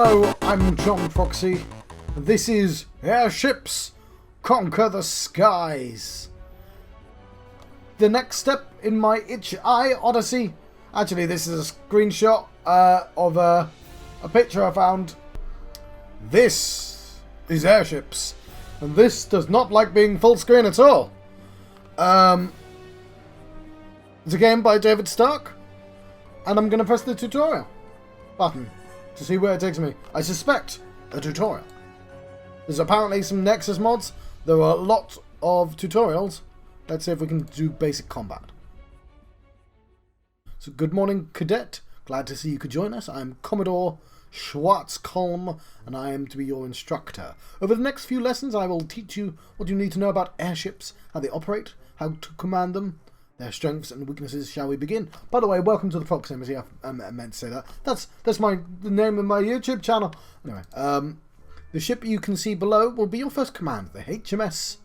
Hello, I'm John Proxy, and this is Airships Conquer the Skies. The next step in my Itch.iOdyssey. Actually, this is a screenshot of a picture I found. This is Airships, and this does not like being full screen at all. It's a game by David Stark, and I'm going to press the tutorial button to see where it takes me. I suspect a tutorial. There's apparently some Nexus mods. There are a lot of tutorials. Let's see if we can do basic combat. So good morning, Cadet. Glad to see you could join us. I'm Commodore Schwarzkolm, and I am to be your instructor. Over the next few lessons, I will teach you what you need to know about airships, how they operate, how to command them, their strengths and weaknesses. Shall we begin? By the way, welcome to the Proximity. I meant to say that. That's the name of my YouTube channel. Anyway, the ship you can see below will be your first command, the HMS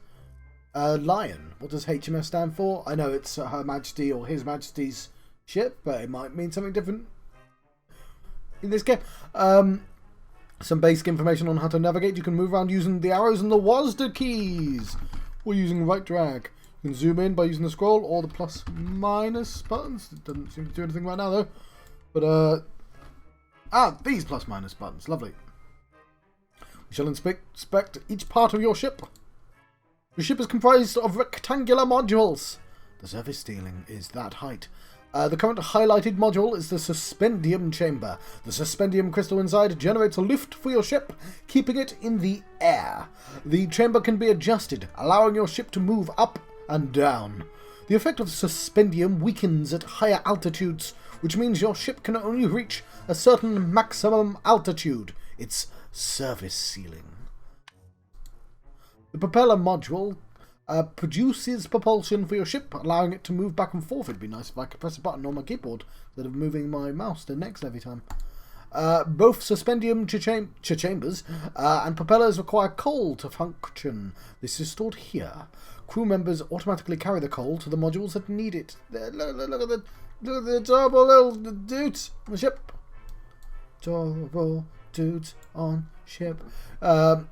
Lion. What does HMS stand for? I know it's Her Majesty or His Majesty's ship, but it might mean something different in this game. Some basic information on how to navigate. You can move around using the arrows and the WASD keys, or using right drag. You can zoom in by using the scroll or the plus minus buttons. It doesn't seem to do anything right now though. But these plus minus buttons, lovely. We shall inspect each part of your ship. Your ship is comprised of rectangular modules. The surface ceiling is that height. The current highlighted module is the suspendium chamber. The suspendium crystal inside generates a lift for your ship, keeping it in the air. The chamber can be adjusted, allowing your ship to move up and down. The effect of suspendium weakens at higher altitudes, which means your ship can only reach a certain maximum altitude, its service ceiling. The propeller module produces propulsion for your ship, allowing it to move back and forth. It'd be nice if I could press a button on my keyboard instead of moving my mouse to next every time. Both suspendium chambers and propellers require coal to function. This is stored here. Crew members automatically carry the coal to the modules that need it. Look at the adorable little dudes on the ship. Adorable dudes on ship. Of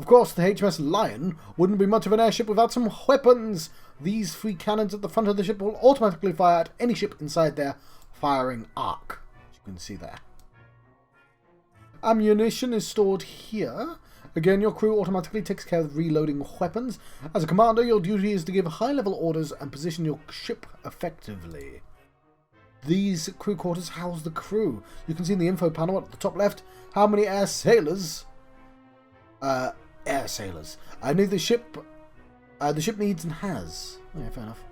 course, the HMS Lion wouldn't be much of an airship without some weapons. These 3 cannons at the front of the ship will automatically fire at any ship inside their firing arc. As you can see there. Ammunition is stored here. Again, your crew automatically takes care of reloading weapons. As a commander, your duty is to give high-level orders and position your ship effectively. These crew quarters house the crew. You can see in the info panel at the top left how many air sailors. Air sailors. The ship needs and has. Yeah, fair enough.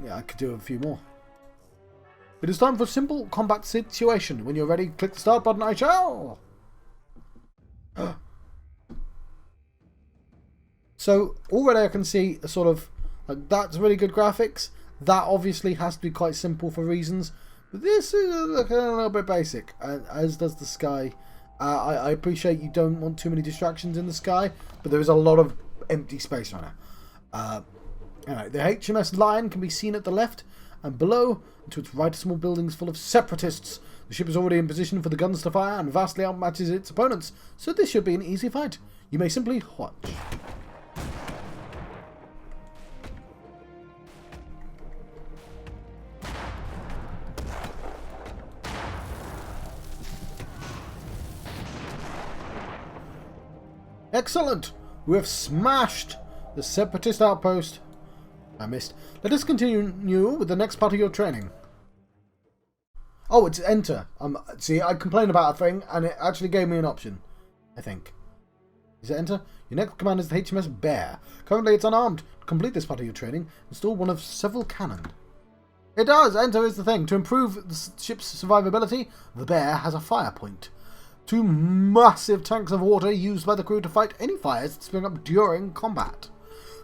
Yeah, I could do a few more. It is time for a simple combat situation. When you're ready, click the start button. I shall. So already I can see a sort of that's really good graphics. That obviously has to be quite simple for reasons. But this is looking a little bit basic, as does the sky. I appreciate you don't want too many distractions in the sky, but there is a lot of empty space right now. Anyway, the HMS Lion can be seen at the left, and below, and to its right, small buildings full of separatists. The ship is already in position for the guns to fire and vastly outmatches its opponents, so this should be an easy fight. You may simply watch. Excellent! We have smashed the separatist outpost. I missed. Let us continue with the next part of your training. Oh, it's enter. See, I complained about a thing, and it actually gave me an option. I think. Is it enter? Your next command is the HMS Bear. Currently, it's unarmed. To complete this part of your training, install one of several cannon. It does! Enter is the thing. To improve the ship's survivability, the Bear has a fire point. 2 massive tanks of water used by the crew to fight any fires that spring up during combat.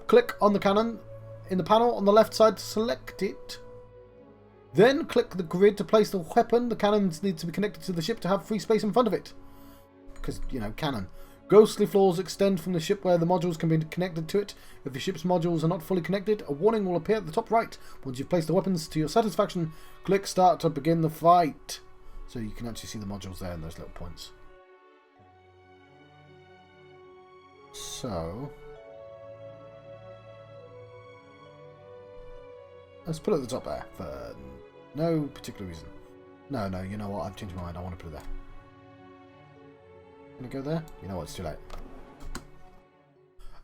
Click on the cannon in the panel on the left side to select it. Then click the grid to place the weapon. The cannons need to be connected to the ship to have free space in front of it. Because, you know, cannon. Ghostly floors extend from the ship where the modules can be connected to it. If the ship's modules are not fully connected, a warning will appear at the top right. Once you've placed the weapons to your satisfaction, click start to begin the fight. So you can actually see the modules there in those little points. So let's put it at the top there for no particular reason. No, you know what? I've changed my mind. I want to put it there. Gonna go there? You know what? It's too late.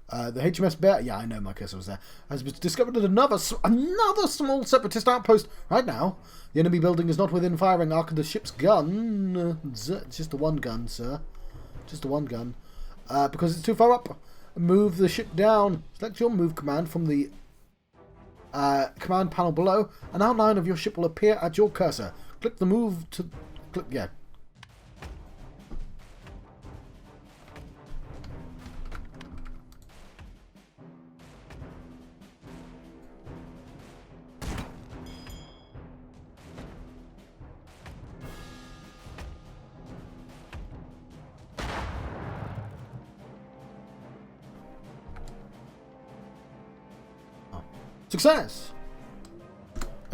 The HMS Bear, yeah, I know my cursor was there, has discovered another small separatist outpost. Right now, the enemy building is not within firing arc of the ship's gun. It's just the one gun, sir. Just the one gun. Because it's too far up. Move the ship down. Select your move command from the command panel below. An outline of your ship will appear at your cursor. Click the move to... click, yeah. Success!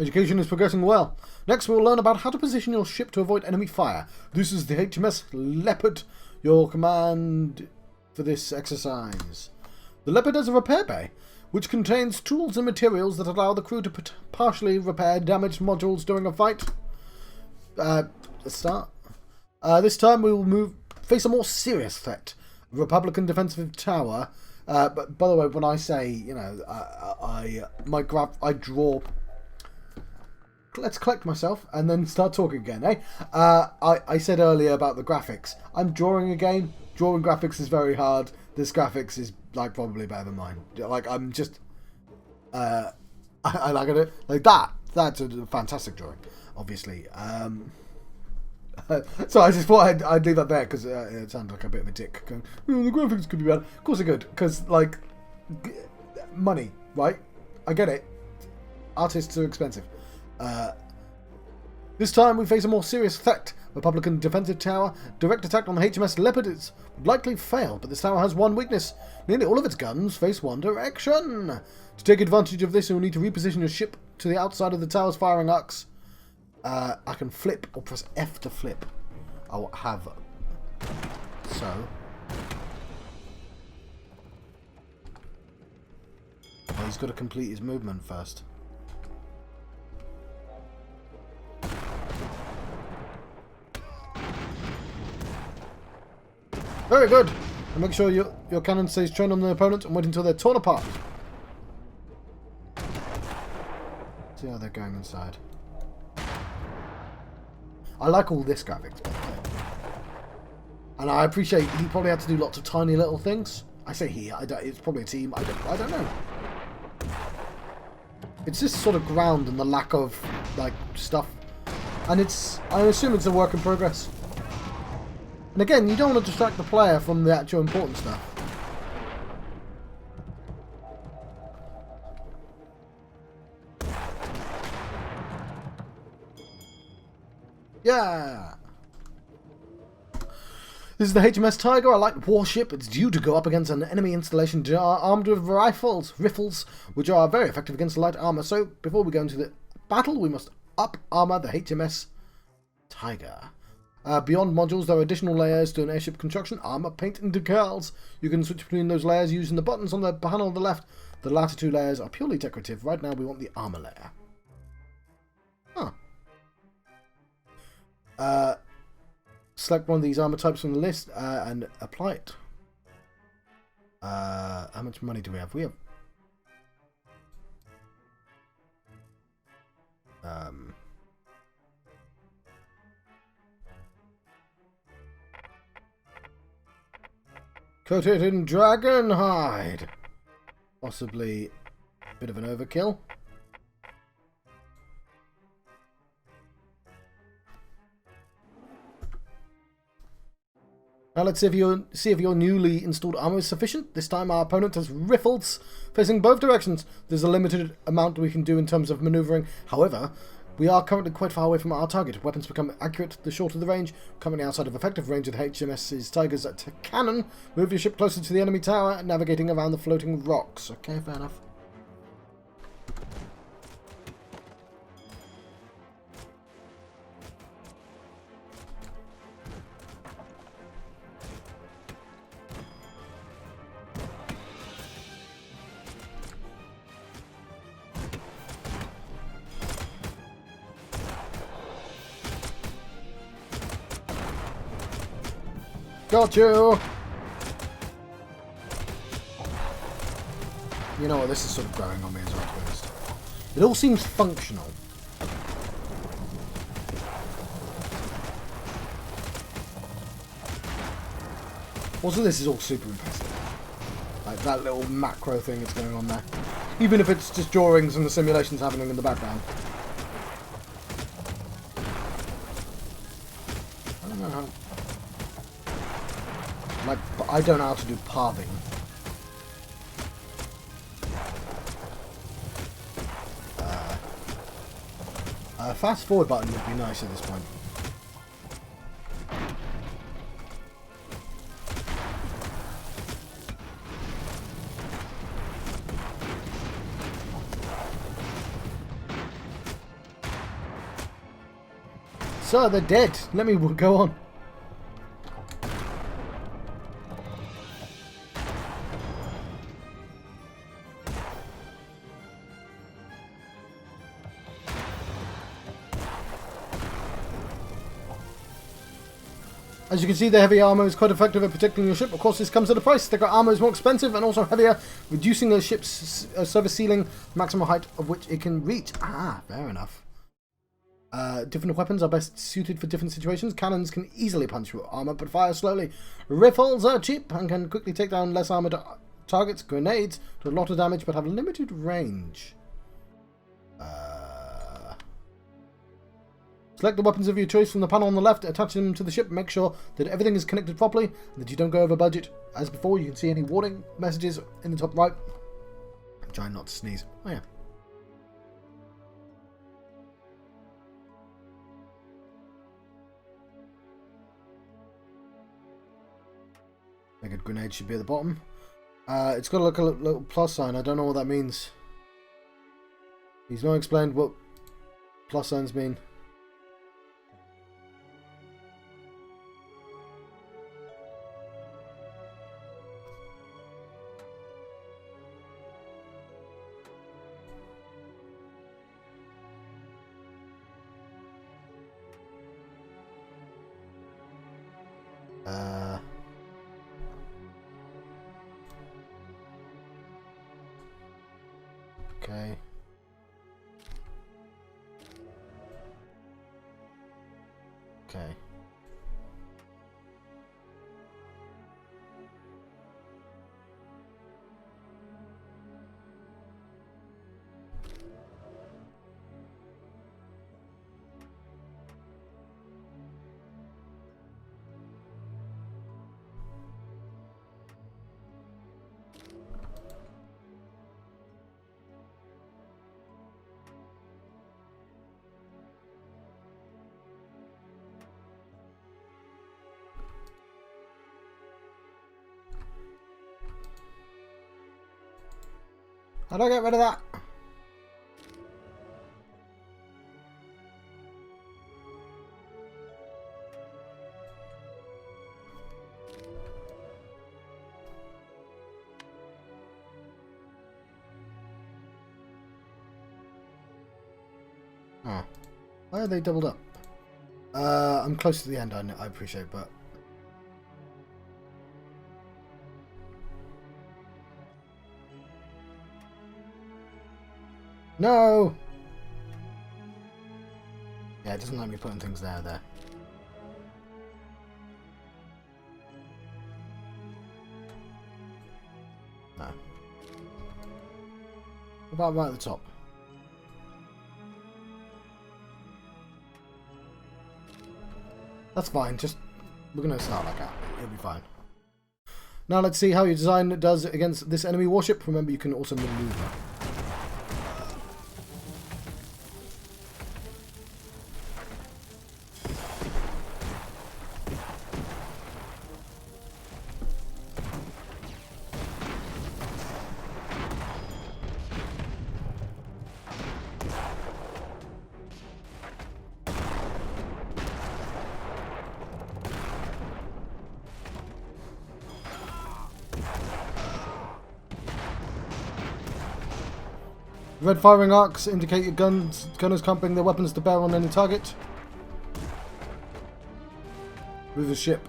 Education is progressing well. Next we'll learn about how to position your ship to avoid enemy fire. This is the HMS Leopard, your command for this exercise. The Leopard has a repair bay, which contains tools and materials that allow the crew to partially repair damaged modules during a fight. Let's start. This time we will face a more serious threat. Republican defensive tower. But by the way, when I say, you know, I draw. Let's collect myself and then start talking again, eh? I said earlier about the graphics. I'm drawing a game. Drawing graphics is very hard. This graphics is like probably better than mine. Like I'm just, I like it like that. That's a fantastic drawing, obviously. So I just thought I'd leave that there because it sounded like a bit of a dick. Going, oh, the graphics could be better. Of course it could, because like money, right? I get it. Artists are expensive. This time we face a more serious threat. Republican defensive tower. Direct attack on the HMS Leopard would likely fail, but this tower has one weakness. Nearly all of its guns face one direction. To take advantage of this, you'll need to reposition your ship to the outside of the tower's firing arcs. I can flip or press F to flip. I'll have so. Well, he's got to complete his movement first. Very good. And make sure your cannon stays trained on the opponent and wait until they're torn apart. See how they're going inside. I like all this graphics, by the way. And I appreciate he probably had to do lots of tiny little things. I say he, it's probably a team. I don't know. It's just sort of ground and the lack of like stuff, and I assume it's a work in progress. And again, you don't want to distract the player from the actual important stuff. Yeah! This is the HMS Tiger, a light warship. It's due to go up against an enemy installation armed with riffles, which are very effective against light armor. So, before we go into the battle, we must up-armor the HMS Tiger. Beyond modules, there are additional layers to an airship construction, armor, paint, and decals. You can switch between those layers using the buttons on the panel on the left. The latter two layers are purely decorative. Right now, we want the armor layer. Huh. Select one of these armor types from the list and apply it. How much money do we have? We have... Coated in dragon hide. Possibly a bit of an overkill. Now let's see if your newly installed armor is sufficient. This time our opponent has riffles facing both directions. There's a limited amount we can do in terms of maneuvering. However, we are currently quite far away from our target. Weapons become accurate the shorter the range. Currently outside of effective range of the HMS's Tiger's cannon. Move your ship closer to the enemy tower, navigating around the floating rocks. Okay, fair enough. Got you! You know what, this is sort of growing on me as well, to be honest. It all seems functional. Also, this is all super impressive. Like that little macro thing that's going on there. Even if it's just drawings and the simulations happening in the background. I don't know how... Like, I don't know how to do pathing. A fast forward button would be nice at this point. Sir, they're dead. Let me go on. As you can see, the heavy armor is quite effective at protecting your ship. Of course, this comes at a price. Thicker armor is more expensive and also heavier, reducing the ship's service ceiling, maximum height of which it can reach. Ah, fair enough. Different weapons are best suited for different situations. Cannons can easily punch through armor, but fire slowly. Rifles are cheap and can quickly take down less armored targets. Grenades do a lot of damage, but have limited range. Select the weapons of your choice from the panel on the left, attach them to the ship, make sure that everything is connected properly, and that you don't go over budget. As before, you can see any warning messages in the top right. I'm trying not to sneeze. Oh yeah. A good grenade should be at the bottom. It's got to look a little plus sign. I don't know what that means. He's not explained what plus signs mean. Okay. Okay. How do I get rid of that? Oh. Why are they doubled up? I'm close to the end, I appreciate, but... No! Yeah, it doesn't like me putting things there. No. What about right at the top? That's fine, just... We're gonna start like that. It'll be fine. Now let's see how your design does against this enemy warship. Remember, you can also maneuver. Red firing arcs indicate your gunners can't bring their weapons to bear on any target. Move the ship.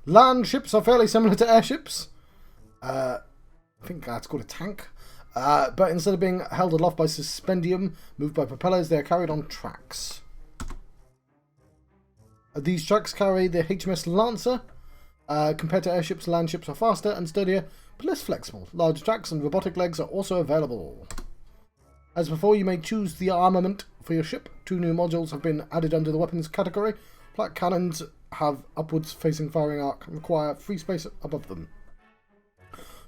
Land ships are fairly similar to airships. I think that's called a tank. But instead of being held aloft by suspendium, moved by propellers, they are carried on tracks. These tracks carry the HMS Lancer. Compared to airships, land ships are faster and sturdier, but less flexible. Large tracks and robotic legs are also available. As before, you may choose the armament for your ship. 2 new modules have been added under the weapons category. Flak cannons have upwards facing firing arc and require free space above them.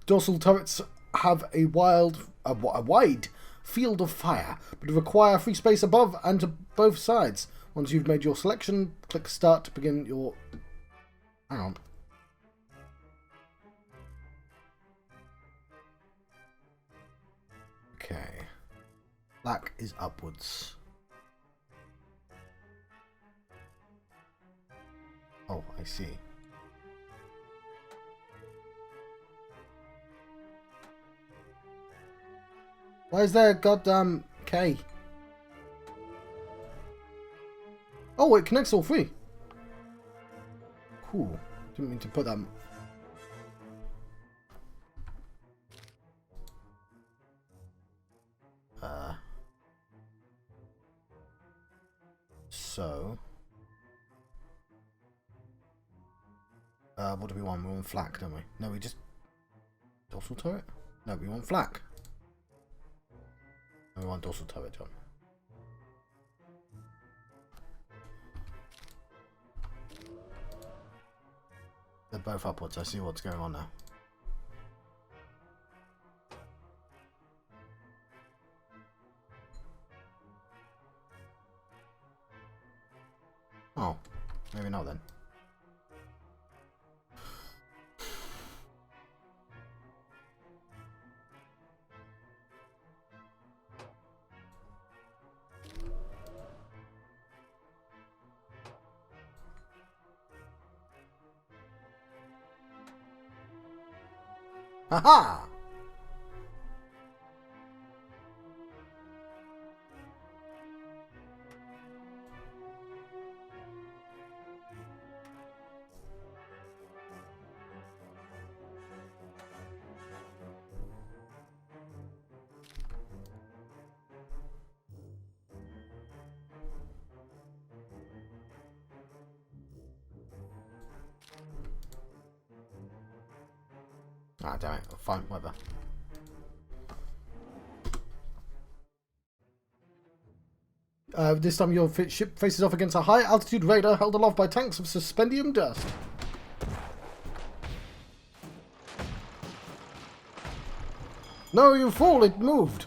Dorsal turrets have a wide field of fire, but require free space above and to both sides. Once you've made your selection, click Start to begin your... Hang on. Okay. Black is upwards. Oh, I see. Why is there a goddamn K? Oh, it connects all 3. Cool. Didn't mean to put that. So. What do we want? We want flak, don't we? No, we just... Dorsal turret? No, we want flak. No, we want dorsal turret, John. They're both upwards. I see what's going on now. Oh, maybe not then. Haha! Ah, damn it. Fine, whatever. This time your ship faces off against a high-altitude raider held aloft by tanks of suspendium dust. No, you fool! It moved!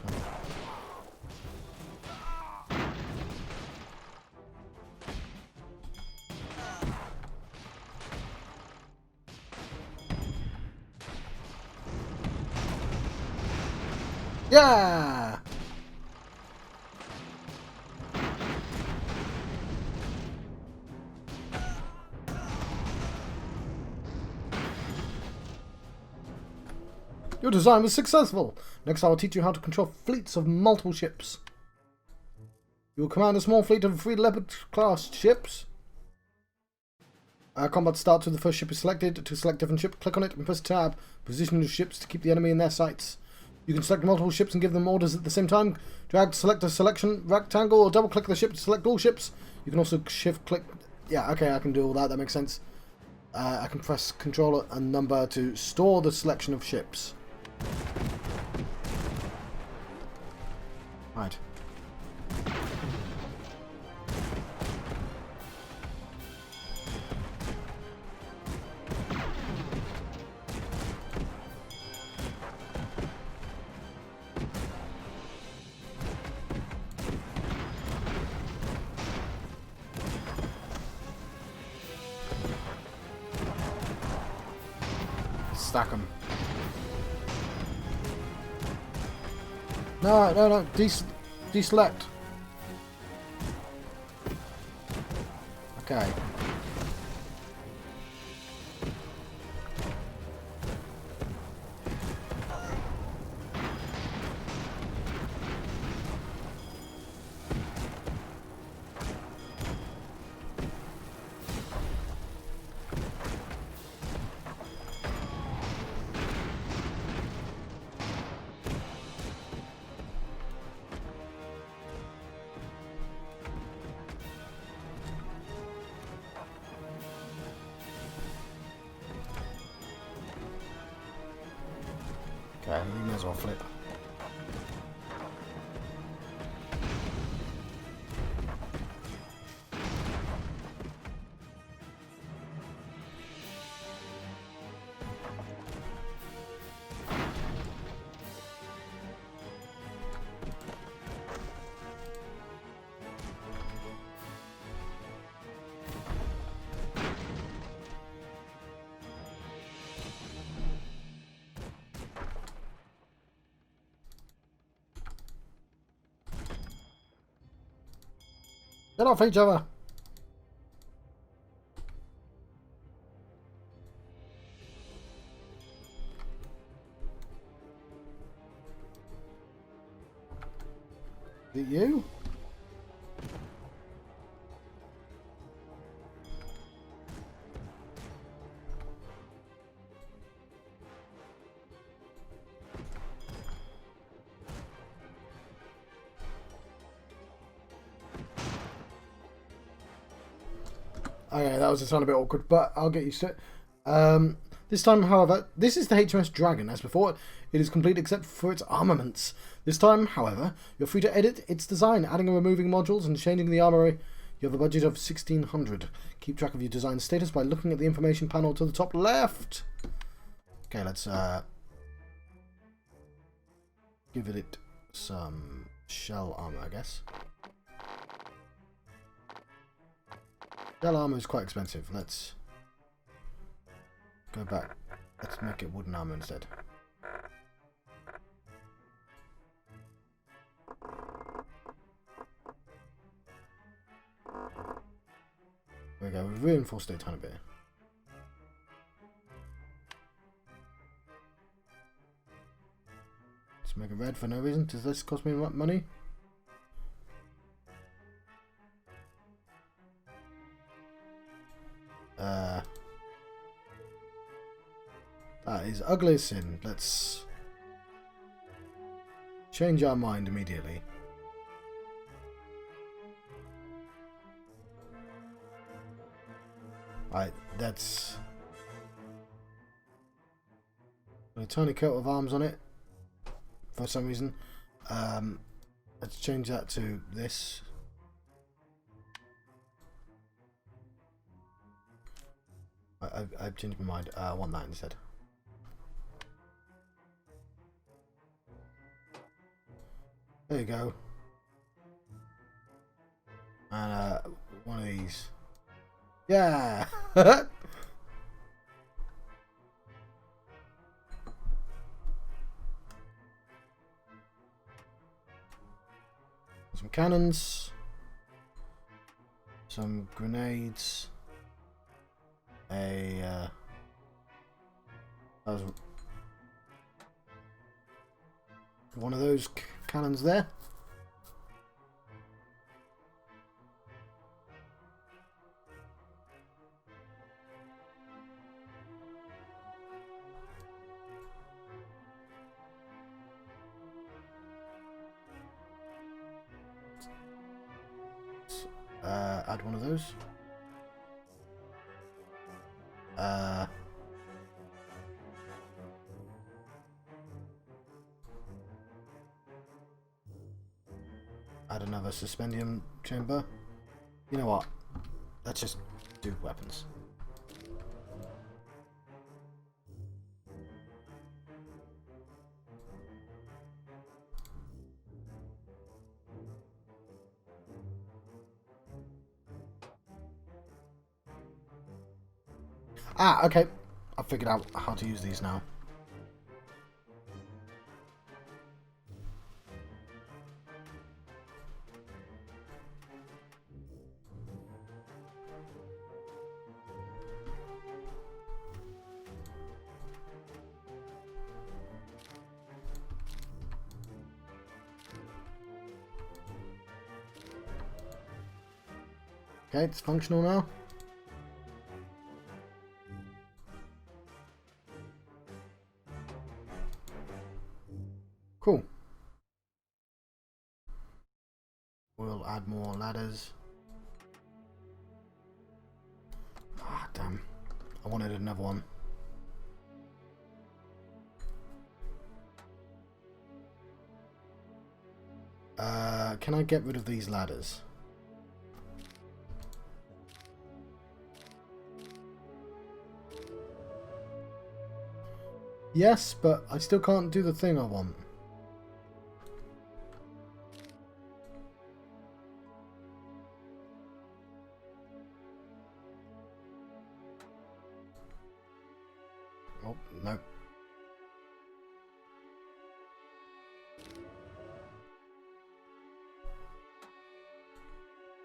Yeah! Your design was successful. Next I will teach you how to control fleets of multiple ships. You will command a small fleet of 3 Leopard-class ships. Combat starts when the first ship is selected. To select different ship, click on it and press tab. Position your ships to keep the enemy in their sights. You can select multiple ships and give them orders at the same time. Drag to select a selection rectangle or double click the ship to select all ships. You can also shift click. Yeah, okay, I can do all that. That makes sense. I can press Control and number to store the selection of ships. Right. Stack them. No, no, no. Deselect. Okay. Okay, you may as well flip. Get off each other! Is it you? Okay, that was a tiny bit awkward, but I'll get used to it. This time, however, this is the HMS Dragon. As before, it is complete except for its armaments. This time, however, you're free to edit its design, adding and removing modules and changing the armory. You have a budget of 1,600. Keep track of your design status by looking at the information panel to the top left. Okay, let's give it some shell armor, I guess. Shell armor is quite expensive. Let's go back. Let's make it wooden armor instead. There we go. We've reinforced it a tiny bit. Let's make it red for no reason. Does this cost me money? That is ugly as sin. Let's change our mind immediately. Right, that's a tiny coat of arms on it for some reason. Let's change that to this. I've changed my mind. I want that instead. There you go. And one of these. Yeah! Some cannons. Some grenades. That was one of those cannons there. Add one of those. Add another suspendium chamber. You know what? Let's just do weapons. Ah, okay. I've figured out how to use these now. Okay, it's functional now. Cool. We'll add more ladders. Ah, damn. I wanted another one. Can I get rid of these ladders? Yes, but I still can't do the thing I want. Oh, no.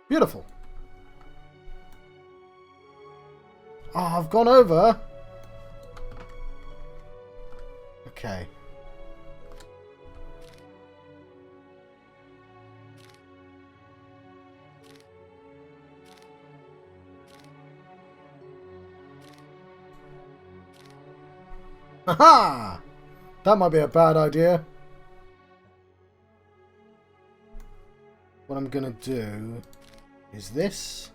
Beautiful. Oh, I've gone over. Okay. Aha! That might be a bad idea. What I'm gonna do is this.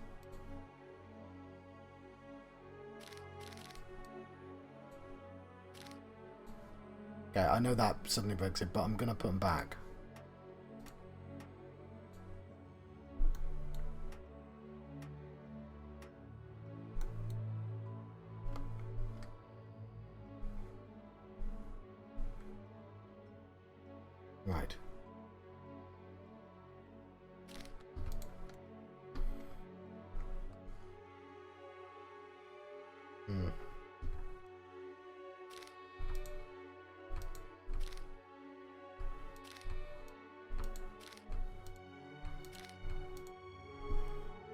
Okay, I know that suddenly breaks it, but I'm gonna put them back. Right.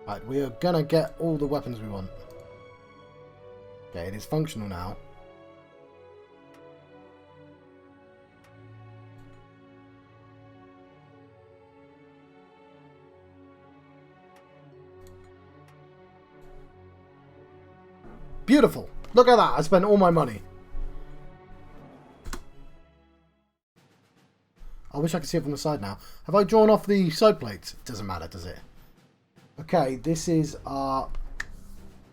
Right, we are gonna get all the weapons we want. Okay, it is functional now. Beautiful! Look at that! I spent all my money. I wish I could see it from the side now. Have I drawn off the side plates? It doesn't matter, does it? Okay, this is our...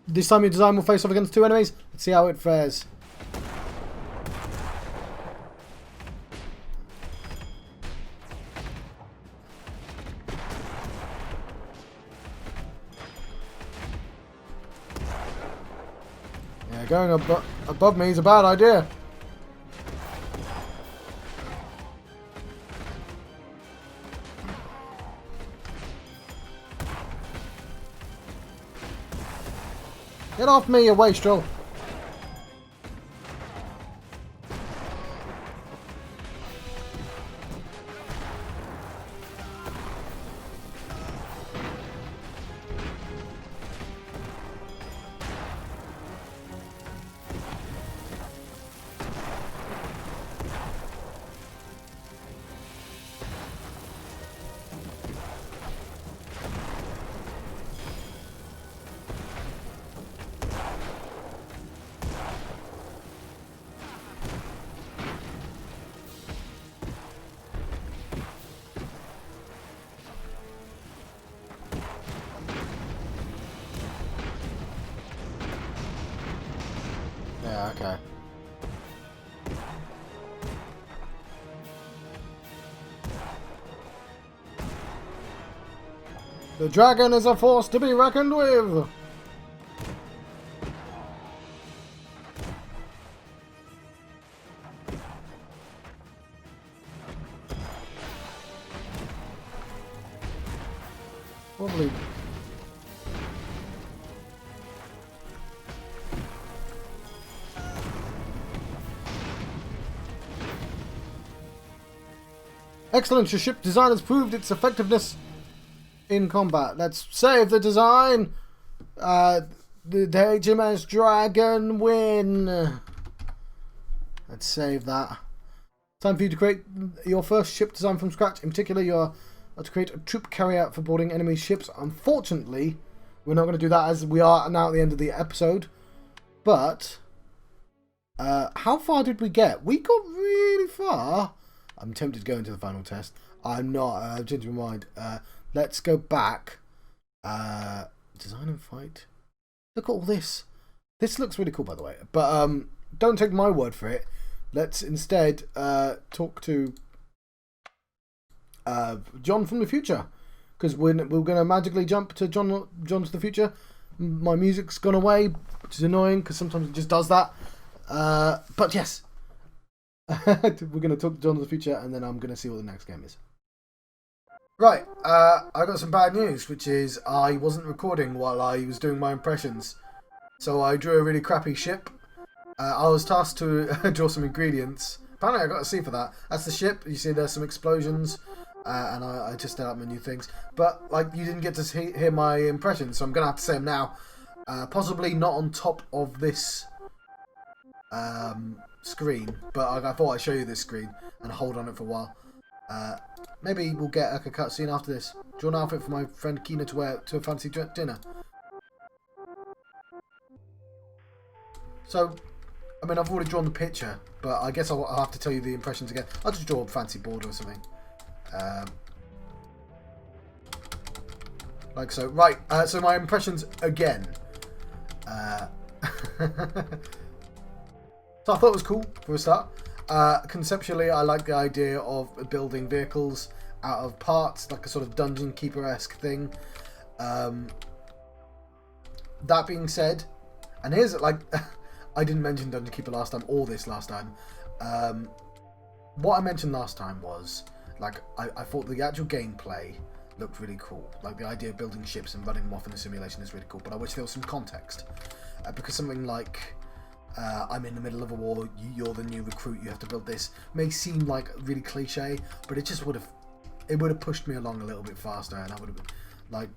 This time your design will face off against 2 enemies. Let's see how it fares. Yeah, going above me is a bad idea. Get off me, you wastrel! Yeah, okay. The dragon is a force to be reckoned with! Probably. Excellent, your ship design has proved its effectiveness in combat. Let's save the design. The HMS Dragon win. Let's save that. Time for you to create your first ship design from scratch. In particular, you are to create a troop carrier for boarding enemy ships. Unfortunately, we're not going to do that as we are now at the end of the episode. But how far did we get? We got really far. I'm tempted to go into the final test. I'm not. I've changed my mind. Let's go back. Design and fight. Look at all this. This looks really cool, by the way. But don't take my word for it. Let's instead talk to John from the future, because we're going to magically jump to John to the future. My music's gone away, which is annoying because sometimes it just does that. But yes, we're going to talk to John to the future, and then I'm going to see what the next game is. Right, I got some bad news, which is I wasn't recording while I was doing my impressions. So I drew a really crappy ship. I was tasked to draw some ingredients. Apparently I got a C for that. That's the ship. You see there's some explosions. And I just set up my new things. But like you didn't get to hear my impressions, so I'm going to have to say them now. Possibly not on top of this screen. But I thought I'd show you this screen and hold on it for a while. Maybe we'll get like a cutscene after this. Draw an outfit for my friend Kina to wear to a fancy dinner. So, I mean, I've already drawn the picture, but I guess I'll have to tell you the impressions again. I'll just draw a fancy border or something. Like so. Right, so my impressions again. So I thought it was cool for a start. Conceptually, I like the idea of building vehicles out of parts, like a sort of dungeon keeper-esque thing. That being said, and here's like, I didn't mention Dungeon Keeper last time, or this last time. What I mentioned last time was, like, I thought the actual gameplay looked really cool. Like, the idea of building ships and running them off in a simulation is really cool, but I wish there was some context. Because something like, I'm in the middle of a war, you're the new recruit, you have to build this, may seem like really cliche, but it just would have pushed me along a little bit faster, and I would have been, like,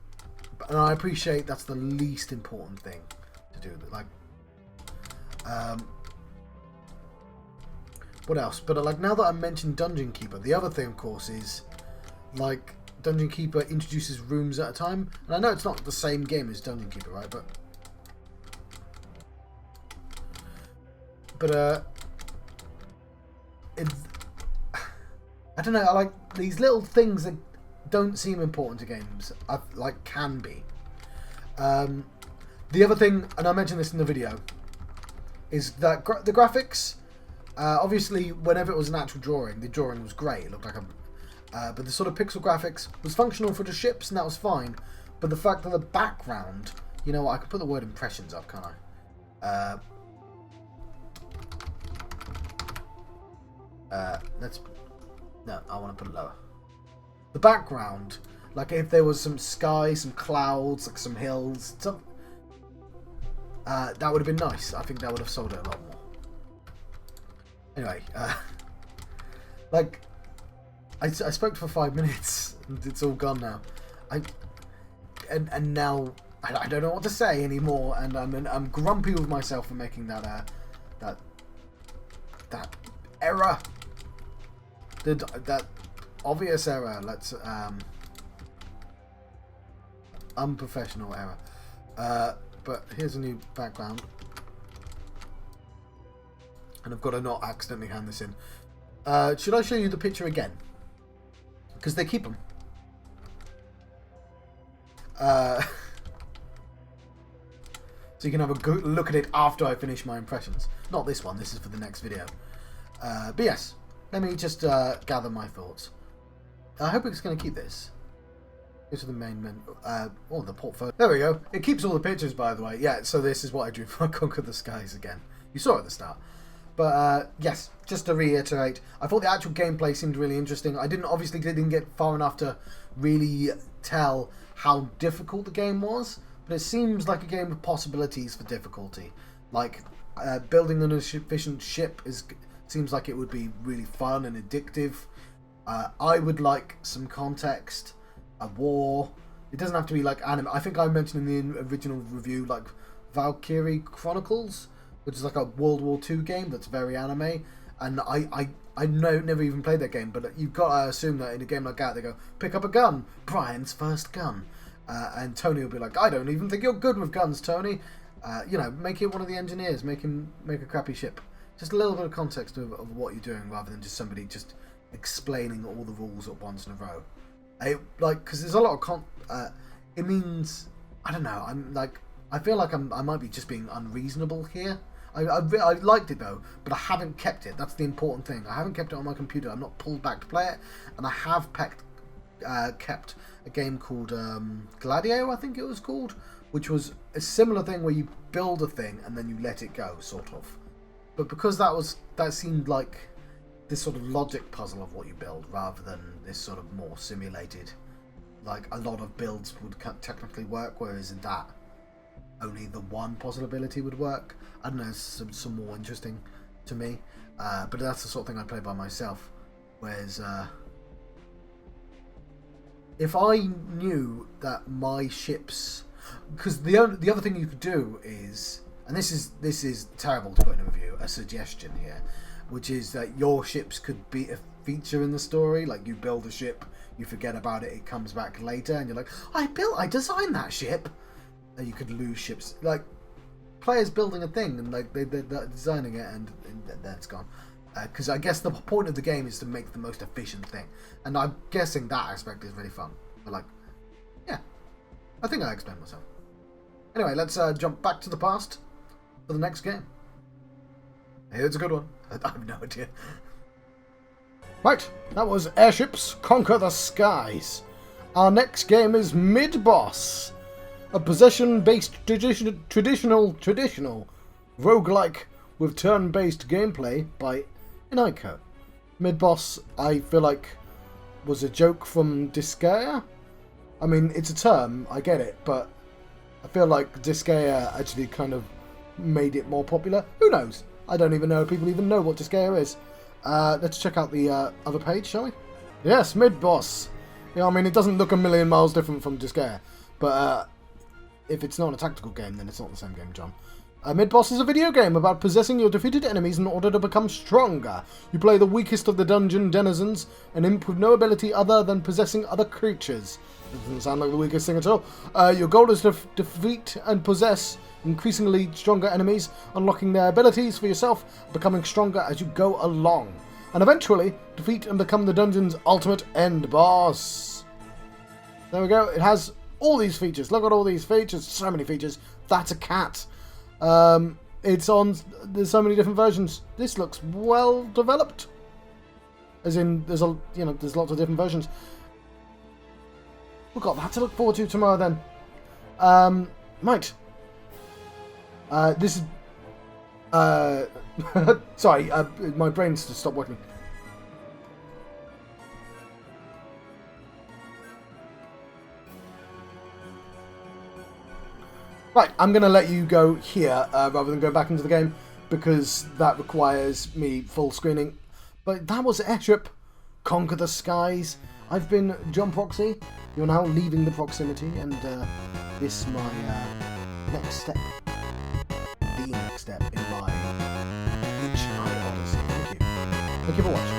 and I appreciate that's the least important thing to do. Like, what else? But like, now that I mentioned Dungeon Keeper, the other thing, of course, is like Dungeon Keeper introduces rooms at a time, and I know it's not the same game as Dungeon Keeper, right? But it's, I don't know. I like these little things that don't seem important to games. Like can be. The other thing, and I mentioned this in the video, is that the graphics. Obviously, whenever it was an actual drawing, the drawing was great. It looked like a, but the sort of pixel graphics was functional for the ships, and that was fine. But the fact that the background, you know what? I could put the word impressions up, can't I? No, I want to put it lower. The background, like if there was some sky, some clouds, like some hills, that would have been nice. I think that would have sold it a lot more. Anyway, like, I spoke for 5 minutes, and it's all gone now. And now I don't know what to say anymore, and I'm grumpy with myself for making that error. That obvious error. Let's unprofessional error. But here's a new background, and I've got to not accidentally hand this in. Should I show you the picture again? Because they keep them. So you can have a good look at it after I finish my impressions. Not this one. This is for the next video. But yes. Let me just gather my thoughts. I hope it's going to keep this. Go to the main menu. Oh, the portfolio. There we go. It keeps all the pictures, by the way. Yeah, so this is what I drew for Conquer the Skies again. You saw it at the start. But, yes, just to reiterate, I thought the actual gameplay seemed really interesting. I obviously didn't get far enough to really tell how difficult the game was. But it seems like a game with possibilities for difficulty. Like, building an efficient ship seems like it would be really fun and addictive. I would like some context, a war. It doesn't have to be like anime. I think I mentioned in the original review, like Valkyrie Chronicles, which is like a World War II game that's very anime. And I never even played that game, but you've got to assume that in a game like that, they go, pick up a gun, Brian's first gun. And Tony will be like, I don't even think you're good with guns, Tony. You know, make it one of the engineers, make a crappy ship. Just a little bit of context of what you're doing, rather than just somebody just explaining all the rules at once in a row. Because there's a lot of it means, I don't know. I feel like I might be just being unreasonable here. I liked it though, but I haven't kept it. That's the important thing. I haven't kept it on my computer. I'm not pulled back to play it, and I have kept a game called Gladio, I think it was called, which was a similar thing where you build a thing and then you let it go, sort of. But because that seemed like this sort of logic puzzle of what you build rather than this sort of more simulated, like a lot of builds would technically work, whereas in that only the one possibility would work. I don't know, some more interesting to me, but that's the sort of thing I play by myself. Whereas if I knew that my ships, because the other thing you could do is, and this is terrible to put in a review, a suggestion here, which is that your ships could be a feature in the story. Like, you build a ship, you forget about it, it comes back later, and you're like, I designed that ship. And you could lose ships, like players building a thing and like they're designing it and then it's gone. Because I guess the point of the game is to make the most efficient thing, and I'm guessing that aspect is really fun. But like, yeah, I think I explained myself. Anyway, let's jump back to the past for the next game. Here's a good one. I have no idea. Right, that was Airships Conquer the Skies. Our next game is Mid-Boss, a possession-based traditional roguelike with turn-based gameplay by Itch.iOdyssey. Mid-Boss, I feel like, was a joke from Disgaea. I mean, it's a term, I get it, but I feel like Disgaea actually kind of made it more popular. Who knows? I don't even know if people even know what Disgaea is. Let's check out the other page, shall we? Yes, Mid-Boss. Yeah, I mean, it doesn't look a million miles different from Disgaea, but if it's not a tactical game, then it's not the same game, John. Mid-Boss is a video game about possessing your defeated enemies in order to become stronger. You play the weakest of the dungeon denizens, an imp with no ability other than possessing other creatures. Doesn't sound like the weakest thing at all. Your goal is to defeat and possess increasingly stronger enemies, unlocking their abilities for yourself, becoming stronger as you go along, and eventually defeat and become the dungeon's ultimate end boss. There we go. It has all these features. Look at all these features. So many features. That's a cat. It's on. There's so many different versions. This looks well developed. As in, there's lots of different versions. We've got that to look forward to tomorrow then. Right. This is. Sorry. My brain's just stopped working. Right, I'm going to let you go here rather than go back into the game because that requires me full screening. But that was Airship Conquer the Skies. I've been John Proxy. You're now leaving the proximity, and this is my next step. The next step in my Itch.iOdyssey. Thank you. Thank you for watching.